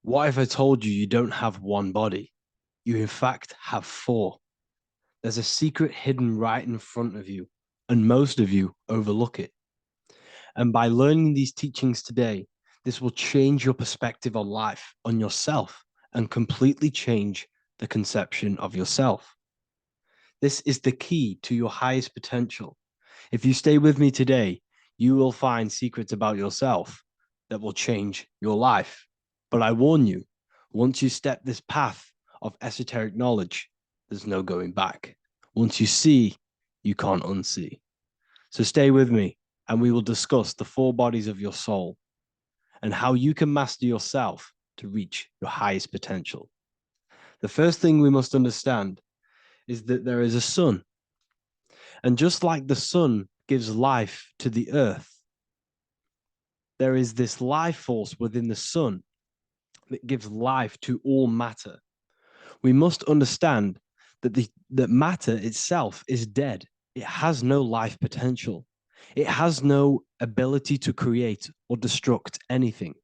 What if I told you you don't have one body? You, in fact, have four. There's a secret hidden right in front of you, and most of you overlook it. And by learning these teachings today, this will change your perspective on life, on yourself, and completely change the conception of yourself. This is the key to your highest potential. If you stay with me today, you will find secrets about yourself that will change your life. But I warn you, once you step this path of esoteric knowledge, there's no going back. Once you see, you can't unsee. So stay with me, and we will discuss the four bodies of your soul and how you can master yourself to reach your highest potential. The first thing we must understand is that there is a sun. And just like the sun gives life to the earth, there is this life force within the sun that gives life to all matter. We must understand that matter itself is dead. It has no life potential. It has no ability to create or destruct anything.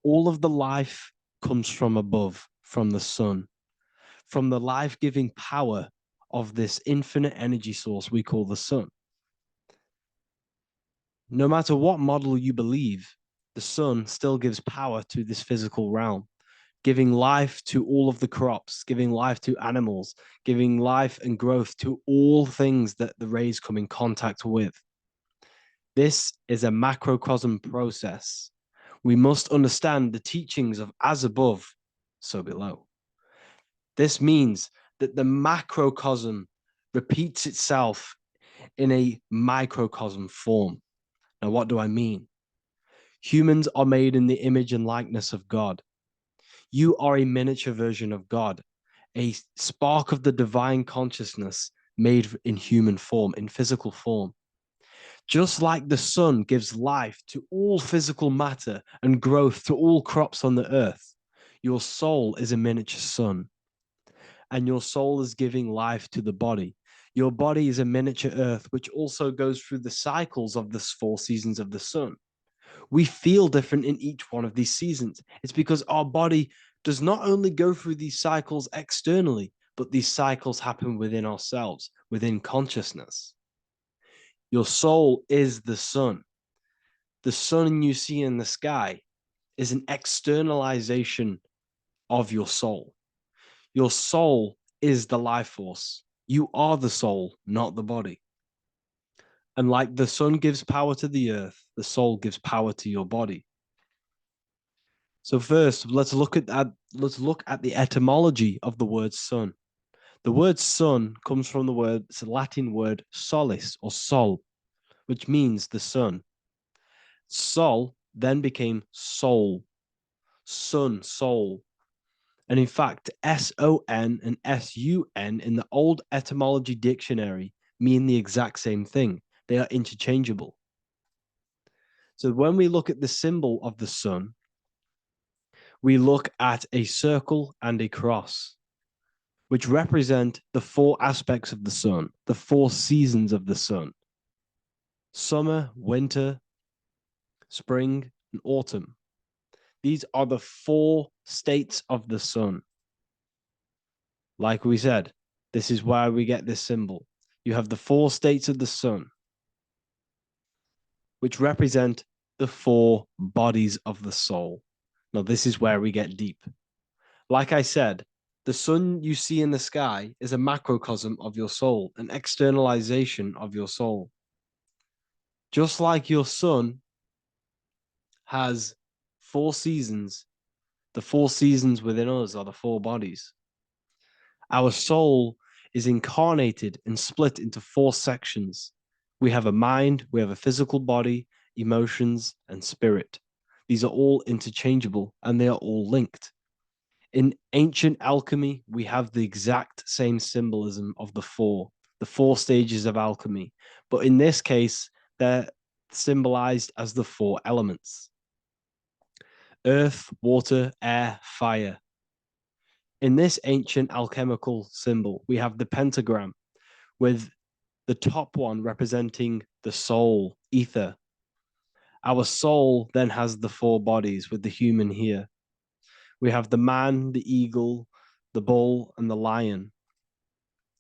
All of the life comes from above, from the sun, from the life-giving power of this infinite energy source we call the sun. No matter what model you believe, the sun still gives power to this physical realm, giving life to all of the crops, giving life to animals, giving life and growth to all things that the rays come in contact with. This is a macrocosm process. We must understand the teachings of as above, so below. This means that the macrocosm repeats itself in a microcosm form. Now, what do I mean? Humans are made in the image and likeness of God. You are a miniature version of God, a spark of the divine consciousness made in human form, in physical form. Just like the sun gives life to all physical matter and growth to all crops on the earth, your soul is a miniature sun, and your soul is giving life to the body. Your body is a miniature earth, which also goes through the cycles of the four seasons of the sun. We feel different in each one of these seasons. It's because our body does not only go through these cycles externally, but these cycles happen within ourselves, within consciousness. Your soul is the sun. The sun you see in the sky is an externalization of your soul. Your soul is the life force. You are the soul, not the body. And like the sun gives power to the earth, the soul gives power to your body. So first, let's look at the etymology of the word sun. The word sun comes from it's a Latin word solis or sol, which means the sun. Sol then became soul, sun, soul. And in fact, SON and SUN in the old etymology dictionary mean the exact same thing. They are interchangeable. So when we look at the symbol of the sun, we look at a circle and a cross, which represent the four aspects of the sun, the four seasons of the sun: summer, winter, spring, and autumn. These are the four states of the sun. Like we said, this is why we get this symbol. You have the four states of the sun, which represent the four bodies of the soul. Now, this is where we get deep. Like I said, the sun you see in the sky is a macrocosm of your soul, an externalization of your soul. Just like your sun has four seasons, the four seasons within us are the four bodies. Our soul is incarnated and split into four sections. We have a mind, we have a physical body, emotions, and spirit. These are all interchangeable and they are all linked. In ancient alchemy, we have the exact same symbolism of the four stages of alchemy. But in this case, they're symbolized as the four elements: earth, water, air, fire. In this ancient alchemical symbol, we have the pentagram with the top one representing the soul, ether. Our soul then has the four bodies with the human here. We have the man, the eagle, the bull, and the lion.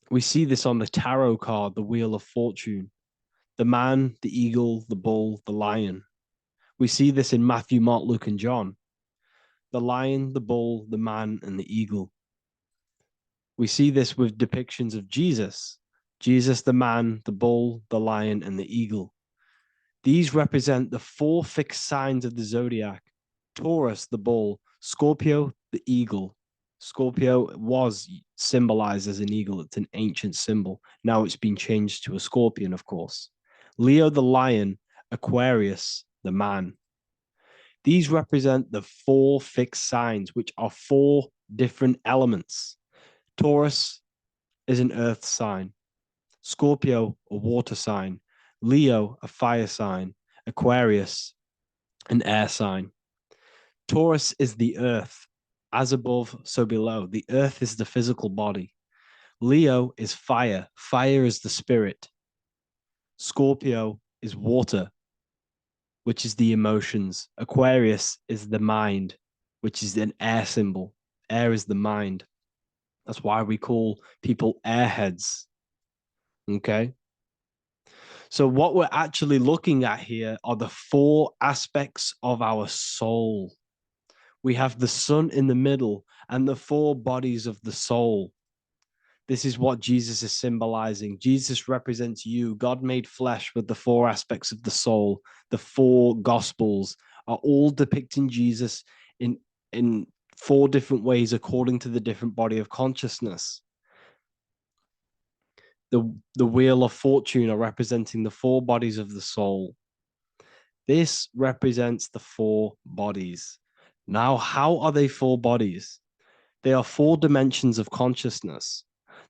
We see this on the tarot card, the Wheel of Fortune. The man, the eagle, the bull, the lion. We see this in Matthew, Mark, Luke, and John. The lion, the bull, the man, and the eagle. We see this with depictions of Jesus. Jesus, the man, the bull, the lion, and the eagle. These represent the 4 fixed signs of the zodiac: Taurus, the bull; Scorpio, the eagle. Scorpio was symbolized as an eagle. It's an ancient symbol. Now it's been changed to a scorpion, of course. Leo, the lion; Aquarius, the man. These represent the 4 fixed signs, which are 4 different elements. Taurus is an earth sign. Scorpio, a water sign. Leo, a fire sign. Aquarius, an air sign. Taurus is the earth. As above, so below. The earth is the physical body. Leo is fire. Fire is the spirit. Scorpio is water, which is the emotions. Aquarius is the mind, which is an air symbol. Air is the mind. That's why we call people airheads. Okay? So what we're actually looking at here are the 4 aspects of our soul. We have the sun in the middle and the 4 bodies of the soul. This is what Jesus is symbolizing. Jesus represents you. God made flesh with the 4 aspects of the soul. The 4 gospels are all depicting Jesus in 4 different ways according to the different body of consciousness. The Wheel of Fortune are representing the 4 bodies of the soul. This represents the 4 bodies. Now, how are they 4 bodies? They are 4 dimensions of consciousness.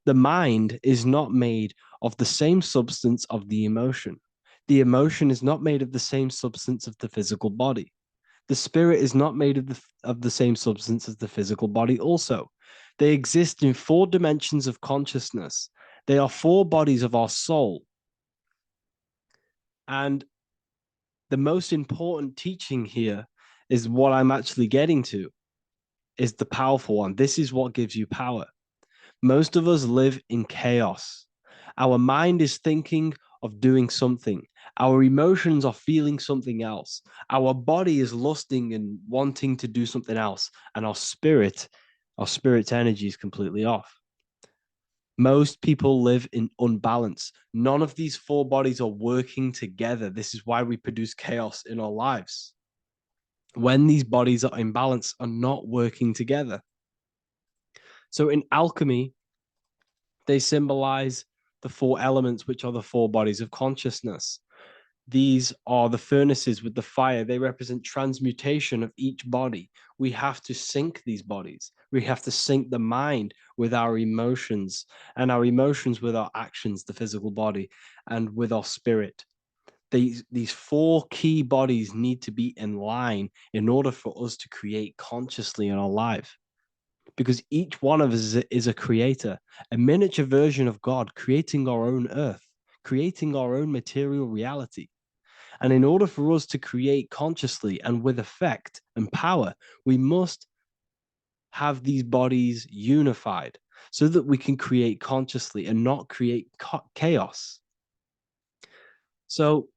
The mind is not made of the same substance of the emotion. The emotion is not made of the same substance of the physical body. The spirit is not made of the same substance as the physical body also. They exist in 4 dimensions of consciousness. They are 4 bodies of our soul. And the most important teaching here is what I'm actually getting to, is the powerful one. This is what gives you power. Most of us live in chaos. Our mind is thinking of doing something. Our emotions are feeling something else. Our body is lusting and wanting to do something else. And our spirit's energy is completely off. Most people live in unbalance. None of these 4 bodies are working together. This is why we produce chaos in our lives. When these bodies are in balance, are not working together. So in alchemy, they symbolize the 4 elements, which are the 4 bodies of consciousness. These are the furnaces with the fire. They represent transmutation of each body. We have to sync these bodies. We have to sync the mind with our emotions, and our emotions with our actions, the physical body, and with our spirit. These 4 key bodies need to be in line in order for us to create consciously in our life. Because each one of us is a creator, a miniature version of God, creating our own earth, creating our own material reality. And in order for us to create consciously and with effect and power, we must have these bodies unified so that we can create consciously and not create chaos. So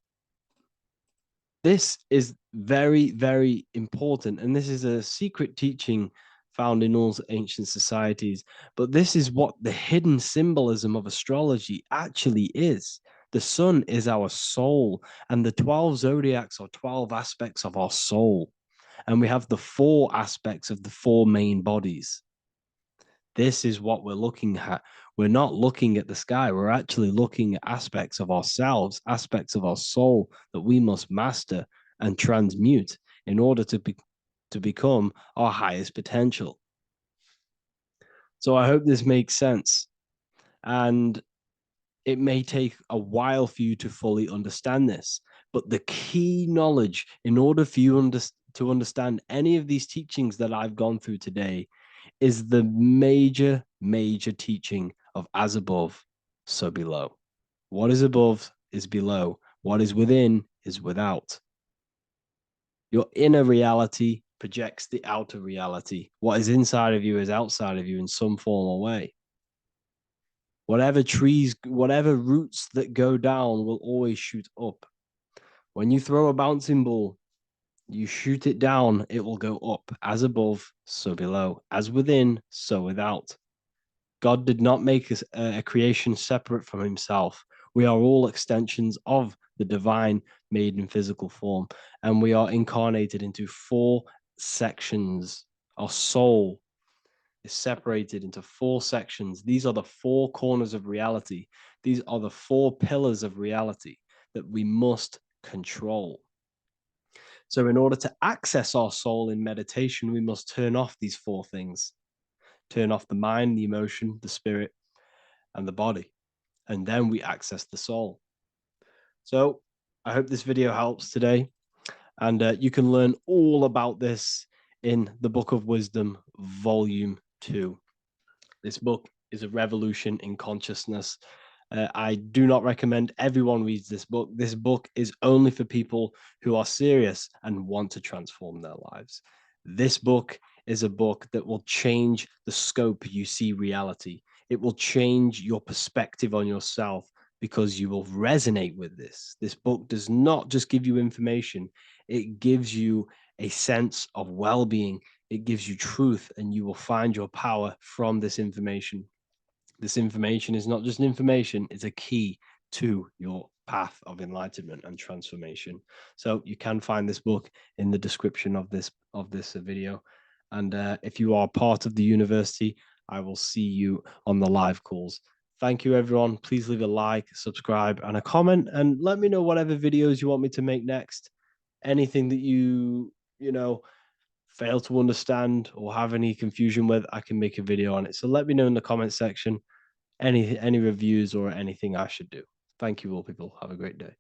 this is very, very important. And this is a secret teaching found in all ancient societies. But this is what the hidden symbolism of astrology actually is. The sun is our soul, and the 12 zodiacs are 12 aspects of our soul. And we have the 4 aspects of the 4 main bodies. This is what we're looking at. We're not looking at the sky. We're actually looking at aspects of ourselves, aspects of our soul that we must master and transmute in order to become our highest potential. So I hope this makes sense. And it may take a while for you to fully understand this, but the key knowledge in order for you to understand any of these teachings that I've gone through today is the major, major teaching of as above, so below. What is above is below. What is within is without. Your inner reality projects the outer reality. What is inside of you is outside of you in some form or way. Whatever trees, whatever roots that go down will always shoot up. When you throw a bouncing ball, you shoot it down, it will go up. As above, so below. As within, so without. God did not make a creation separate from himself. We are all extensions of the divine made in physical form, and we are incarnated into 4 sections. Our soul is separated into 4 sections. These are the 4 corners of reality. These are the 4 pillars of reality that we must control. So, in order to access our soul in meditation, we must turn off these 4 things: turn off the mind, the emotion, the spirit, and the body. And then we access the soul. So, I hope this video helps today. And you can learn all about this in the Book of Wisdom, Volume 2. This book is a revolution in consciousness. I do not recommend everyone reads this book. This book is only for people who are serious and want to transform their lives. This book is a book that will change the scope you see reality. It will change your perspective on yourself because you will resonate with this. This book does not just give you information, it gives you a sense of well-being. It gives you truth, and you will find your power from this information. This information is not just information, it's a key to your path of enlightenment and transformation. So you can find this book in the description of this video. And if you are part of the university, I will see you on the live calls. Thank you, everyone. Please leave a like, subscribe, and a comment, and let me know whatever videos you want me to make next. Anything that you fail to understand or have any confusion with, I can make a video on it. So let me know in the comment section any reviews or anything I should do. Thank you all, people. Have a great day.